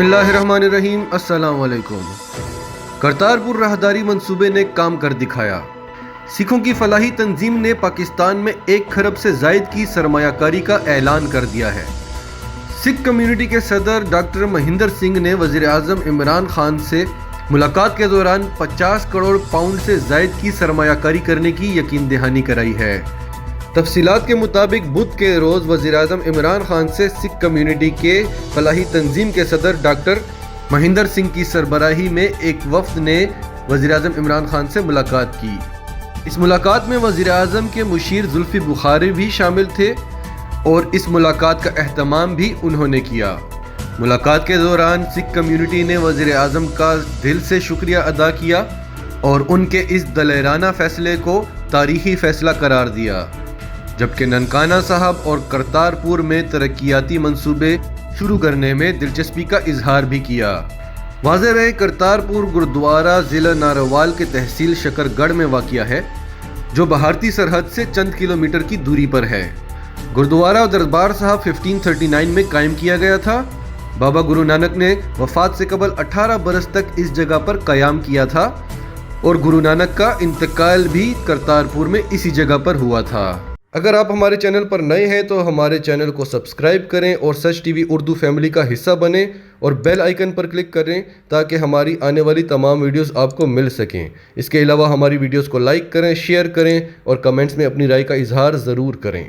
بسم اللہ الرحمن الرحیم۔ السلام علیکم۔ کرتارپور راہداری منصوبے نے کام کر دکھایا۔ سکھوں کی فلاحی تنظیم نے پاکستان میں 1 کھرب سے زائد کی سرمایہ کاری کا اعلان کر دیا ہے۔ سکھ کمیونٹی کے صدر ڈاکٹر مہندر سنگھ نے وزیر اعظم عمران خان سے ملاقات کے دوران 50 کروڑ پاؤنڈ سے زائد کی سرمایہ کاری کرنے کی یقین دہانی کرائی ہے۔ تفصیلات کے مطابق بدھ کے روز وزیر اعظم عمران خان سے سکھ کمیونٹی کے فلاحی تنظیم کے صدر ڈاکٹر مہندر سنگھ کی سربراہی میں ایک وفد نے وزیر اعظم عمران خان سے ملاقات کی۔ اس ملاقات میں وزیر اعظم کے مشیر زلفی بخاری بھی شامل تھے اور اس ملاقات کا اہتمام بھی انہوں نے کیا۔ ملاقات کے دوران سکھ کمیونٹی نے وزیر اعظم کا دل سے شکریہ ادا کیا اور ان کے اس دلیرانہ فیصلے کو تاریخی فیصلہ قرار دیا، جبکہ ننکانہ صاحب اور کرتارپور میں ترقیاتی منصوبے شروع کرنے میں دلچسپی کا اظہار بھی کیا۔ واضح رہے، کرتارپور گردوارہ ضلع نارووال کے تحصیل شکر گڑھ میں واقع ہے، جو بھارتی سرحد سے چند کلومیٹر کی دوری پر ہے۔ گردوارہ دربار صاحب 1539 میں قائم کیا گیا تھا۔ بابا گرو نانک نے وفات سے قبل 18 برس تک اس جگہ پر قیام کیا تھا اور گرو نانک کا انتقال بھی کرتارپور میں اسی جگہ پر ہوا تھا۔ اگر آپ ہمارے چینل پر نئے ہیں تو ہمارے چینل کو سبسکرائب کریں اور سچ ٹی وی اردو فیملی کا حصہ بنیں اور بیل آئیکن پر کلک کریں تاکہ ہماری آنے والی تمام ویڈیوز آپ کو مل سکیں۔ اس کے علاوہ ہماری ویڈیوز کو لائک کریں، شیئر کریں اور کمنٹس میں اپنی رائے کا اظہار ضرور کریں۔